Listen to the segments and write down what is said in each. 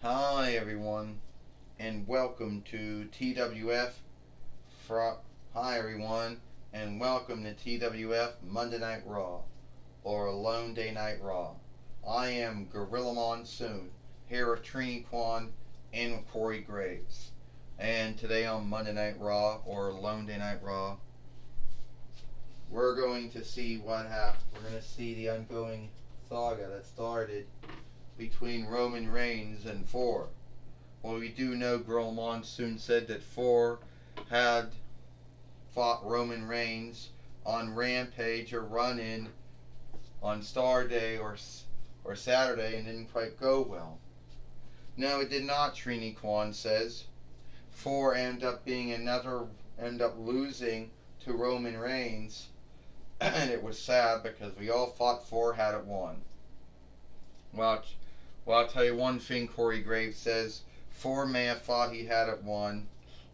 Hi everyone, and welcome to TWF. Hi everyone, and welcome to TWF Monday Night Raw, or Lone Day Night Raw. I am Gorilla Monsoon, here with Trini Kwan and Corey Graves. And today on Monday Night Raw, or Lone Day Night Raw, we're going to see what happened. We're going to see the ongoing saga that started between Roman Reigns and Four. Well, we do know Gorilla Monsoon said that Four had fought Roman Reigns on Rampage or Run-In on Star Day or Saturday and didn't quite go well. No, it did not, Trini Kwan says. Four ended up losing to Roman Reigns, and it was sad because we all thought Four had it won. Well, I'll tell you one thing, Corey Graves says. Four may have thought he had it won,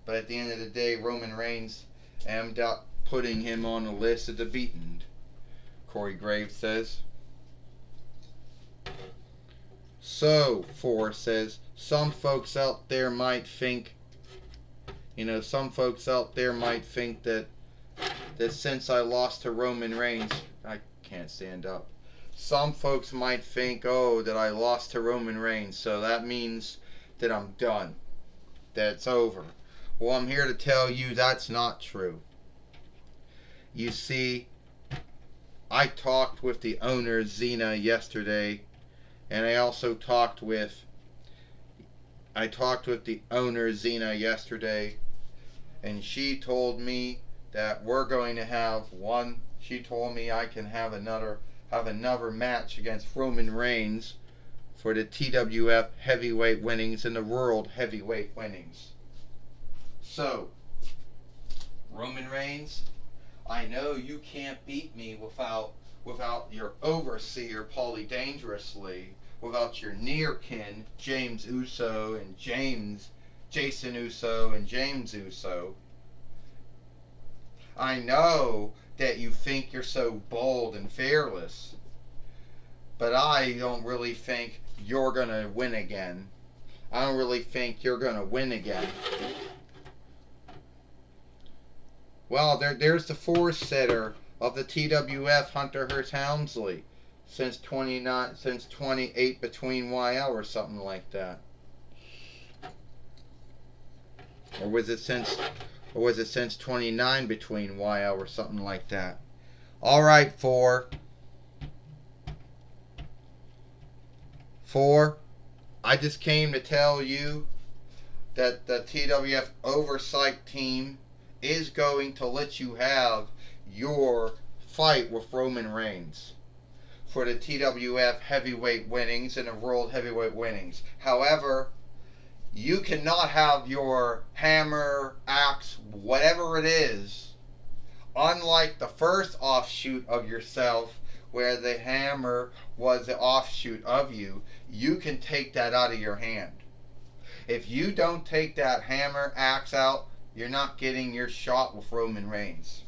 but at the end of the day, Roman Reigns ended up putting him on the list of the beaten, Corey Graves says. So, Four says, some folks out there might think that since I lost to Roman Reigns, I can't stand up. Some folks might think, that I lost to Roman Reigns, so that means that I'm done, that it's over. Well, I'm here to tell you that's not true. You see, I talked with the owner, Xena, yesterday, and I also talked with the owner, Xena, yesterday, and she told me that we're going to have she told me I can have another match against Roman Reigns for the TWF heavyweight winnings and the world heavyweight winnings. So, Roman Reigns, I know you can't beat me without your overseer, Paulie Dangerously, without your near kin, James Uso and Jason Uso and James Uso. I know that you think you're so bold and fearless, but I don't really think you're going to win again. I don't really think you're going to win again. Well, there's the fourth setter of the TWF, Hunter Hearst Helmsley, since 28 between YL or something like that. Or was it since 29 between YL or something like that? All right, Four, I just came to tell you that the TWF oversight team is going to let you have your fight with Roman Reigns for the TWF heavyweight winnings and the world heavyweight winnings. However, you cannot have your hammer, axe, whatever it is, unlike the first offshoot of yourself where the hammer was the offshoot of you. You can take that out of your hand. If you don't take that hammer, axe out, you're not getting your shot with Roman Reigns.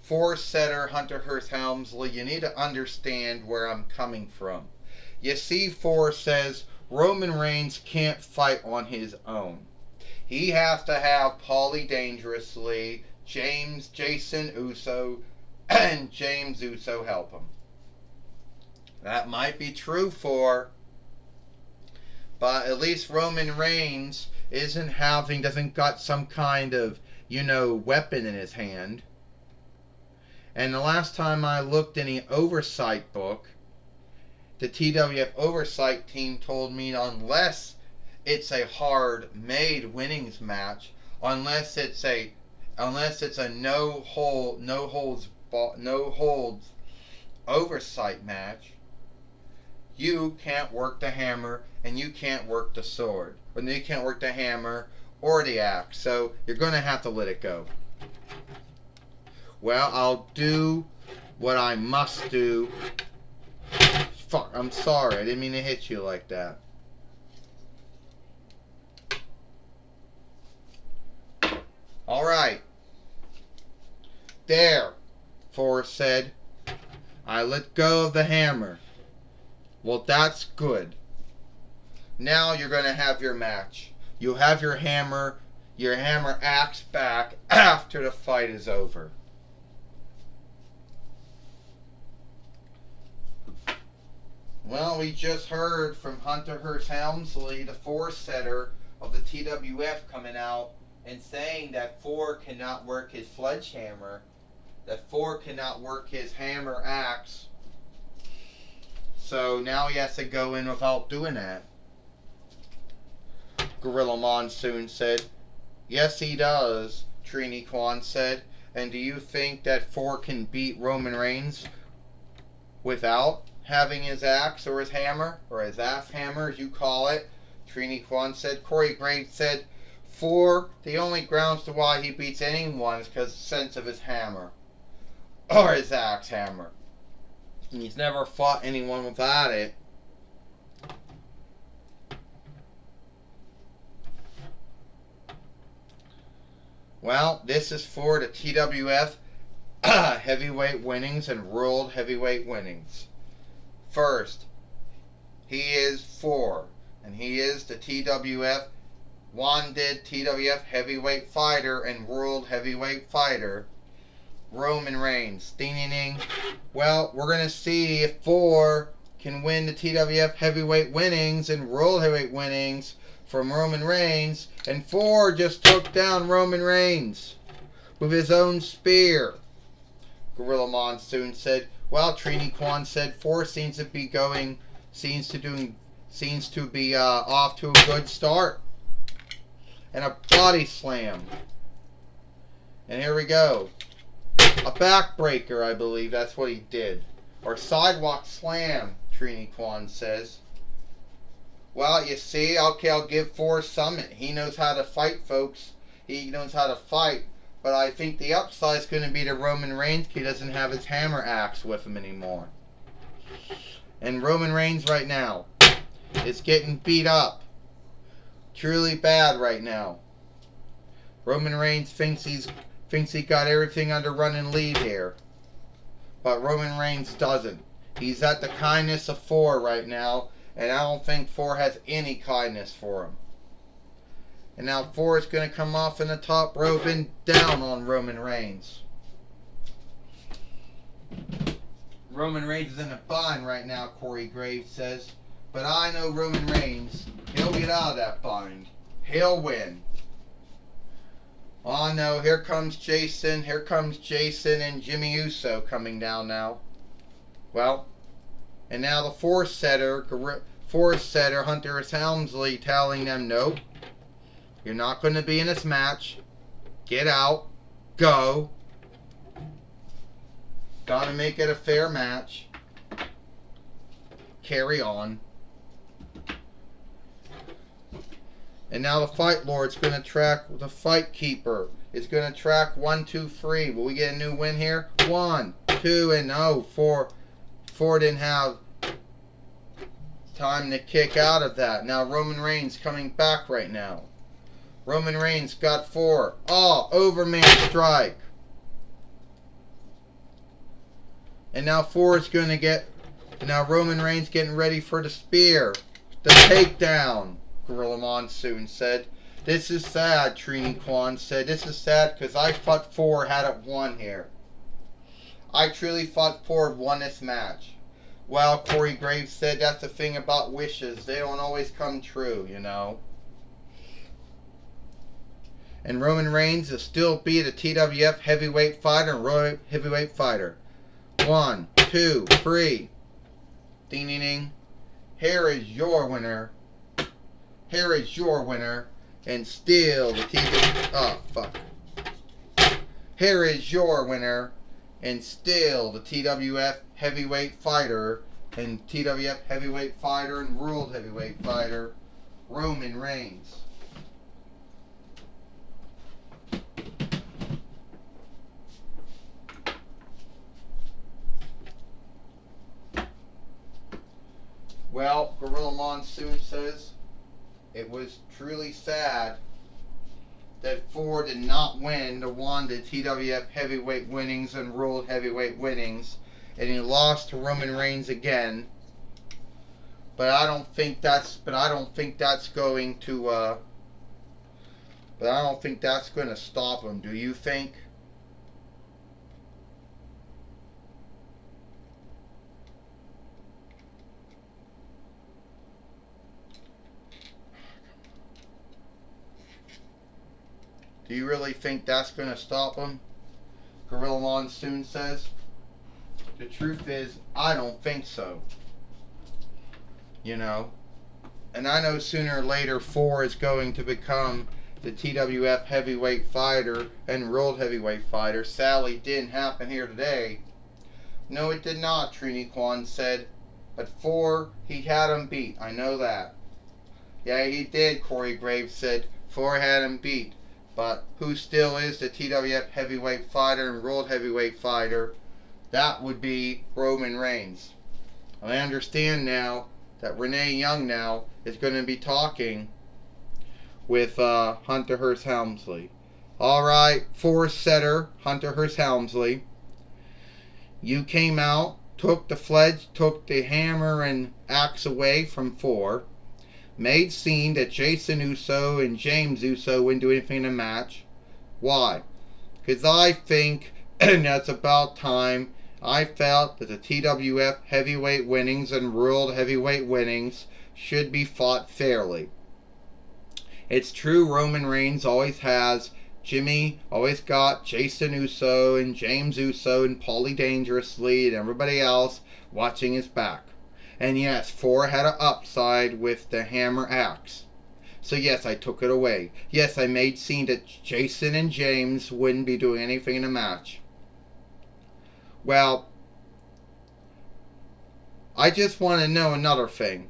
Four setter Hunter Hearst Helmsley, you need to understand where I'm coming from. You see, Four says Roman Reigns can't fight on his own. He has to have Paulie Dangerously, Jason Uso, and James Uso help him. That might be true, Four, but at least Roman Reigns doesn't got some kind of, weapon in his hand. And the last time I looked in the oversight book, the TWF oversight team told me unless it's a hard-made winnings match, unless it's a no holds oversight match, you can't work the hammer and you can't work the sword. When you can't work the hammer or the axe, so you're going to have to let it go. Well, I'll do what I must do. Fuck, I'm sorry. I didn't mean to hit you like that. Alright. There, Forrest said. I let go of the hammer. Well, that's good. Now you're going to have your match. You'll have your hammer axe back after the fight is over. Well, we just heard from Hunter Hearst Helmsley, the force setter of the TWF, coming out and saying that Ford cannot work his sledgehammer, that Ford cannot work his hammer axe. So now he has to go in without doing that. Gorilla Monsoon said. Yes, he does, Trini Kwan said. And do you think that Ford can beat Roman Reigns without having his axe or his hammer, or his axe hammer as you call it? Trini Kwan said. Corey Graves said, Ford, the only grounds to why he beats anyone is because of the sense of his hammer, or his axe hammer. He's never fought anyone without it. Well, this is for the TWF heavyweight winnings and world heavyweight winnings. First, he is and he is the TWF wanted TWF heavyweight fighter and world heavyweight fighter, Roman Reigns. Ding-ding-ding. Well, we're going to see if Ford can win the TWF heavyweight winnings and world heavyweight winnings from Roman Reigns. And Ford just took down Roman Reigns with his own spear, Gorilla Monsoon said. Well, Trini Kwan said Ford seems to be off to a good start. And a body slam. And here we go. A backbreaker, I believe. That's what he did. Or sidewalk slam, Trini Kwan says. Well, you see, okay, I'll give Ford some. He knows how to fight, folks. He knows how to fight. But I think the upside is going to be to Roman Reigns. He doesn't have his hammer axe with him anymore. And Roman Reigns right now is getting beat up. Truly bad right now. Roman Reigns thinks he got everything under running lead here. But Roman Reigns doesn't. He's at the kindness of Ford right now. And I don't think Ford has any kindness for him. And now Ford's going to come off in the top rope and down on Roman Reigns. Roman Reigns is in a bind right now, Corey Graves says. But I know Roman Reigns. He'll get out of that bind. He'll win. Oh no, here comes Jason. Here comes Jason and Jimmy Uso coming down now. Well, and now the force setter, Hunter Hearst Helmsley, telling them, nope, you're not going to be in this match. Get out. Go. Gotta make it a fair match. Carry on. And now the Fight Lord's going to track the Fight Keeper. It's going to track 1, 2, 3. Will we get a new win here? 1, 2, and no. 4 didn't have time to kick out of that. Now Roman Reigns coming back right now. Roman Reigns got 4. Oh, Overman strike. And now now Roman Reigns getting ready for the spear. The takedown, Gorilla Monsoon said. This is sad, Trini Kwan said. This is sad because I thought Ford had it won here. I truly thought Ford won this match. Well, Corey Graves said that's the thing about wishes. They don't always come true, you know. And Roman Reigns will still be the TWF heavyweight fighter and Royal heavyweight fighter. 1, 2, 3. Ding, ding, ding. Here is your winner. Here is your winner. And still the TWF... Oh, fuck. Here is your winner. And still the TWF heavyweight fighter. And TWF heavyweight fighter and world heavyweight fighter, Roman Reigns. Well, Gorilla Monsoon says it was truly sad that Ford did not win the TWF heavyweight winnings and world heavyweight winnings, and he lost to Roman Reigns again. But I don't think that's going to stop him. Do you think? Do you really think that's going to stop him? Gorilla Monsoon says. The truth is, I don't think so. You know. And I know sooner or later Ford is going to become the TWF heavyweight fighter and world heavyweight fighter. Sadly, didn't happen here today. No, it did not, Trini Kwan said. But Ford, he had him beat. I know that. Yeah, he did, Corey Graves said. Ford had him beat. But who still is the TWF heavyweight fighter and world heavyweight fighter? That would be Roman Reigns. I understand now that Renee Young now is going to be talking with Hunter Hearst Helmsley. Alright, Forest setter Hunter Hearst Helmsley. You came out, took the hammer and axe away from Ford. Made scene that Jason Uso and James Uso wouldn't do anything in the match. Why? Because I think that's about time. I felt that the TWF heavyweight winnings and world heavyweight winnings should be fought fairly. It's true Roman Reigns always has. Jimmy always got Jason Uso and James Uso and Paulie Dangerously and everybody else watching his back. And yes, Ford had an upside with the hammer axe. So yes, I took it away. Yes, I made scene that Jason and James wouldn't be doing anything in the match. Well, I just want to know another thing.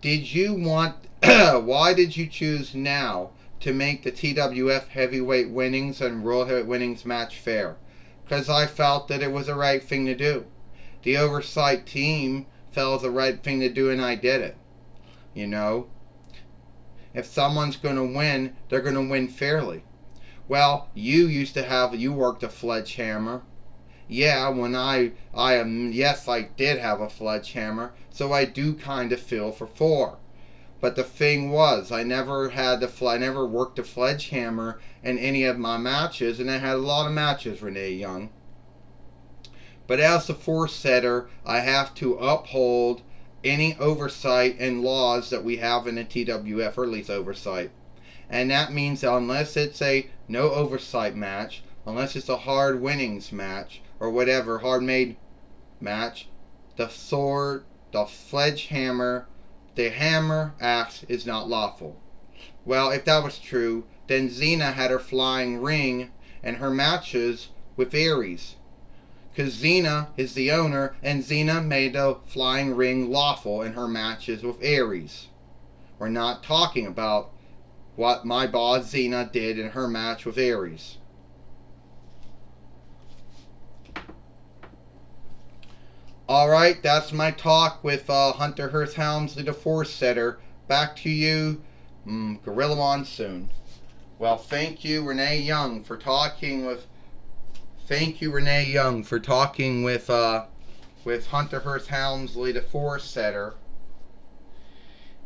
Did you want... why did you choose now to make the TWF heavyweight winnings and world heavyweight winnings match fair? Because I felt that it was the right thing to do. The oversight team felt it was the right thing to do, and I did it. You know? If someone's going to win, they're going to win fairly. Well, you worked a sledgehammer. Yeah, yes, I did have a sledgehammer, so I do kind of feel for Ford. But the thing was, I never worked a sledgehammer in any of my matches, and I had a lot of matches, Renee Young. But as the force setter, I have to uphold any oversight and laws that we have in the TWF, or at least oversight. And that means that unless it's a no oversight match, unless it's a hard winnings match, or whatever, hard made match, the sword, the sledgehammer, the hammer axe is not lawful. Well, if that was true, then Xena had her flying ring and her matches with Aries. Because Xena is the owner, and Xena made the flying ring lawful in her matches with Aries. We're not talking about what my boss Xena did in her match with Aries. Alright, that's my talk with Hunter Hearst Helmsley, the force setter. Back to you, Gorilla Monsoon. Well, thank you, Renee Young, for talking with... with Hunter Hearst Helmsley, the force setter.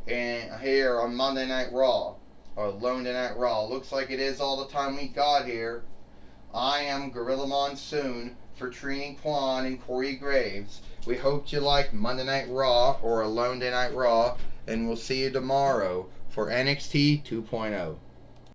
And here on Monday Night Raw, or Monday Night Raw. Looks like it is all the time we got here. I am Gorilla Monsoon for Trini Kwan and Corey Graves. We hope you like Monday Night Raw or Alone Day Night Raw, and we'll see you tomorrow for NXT 2.0.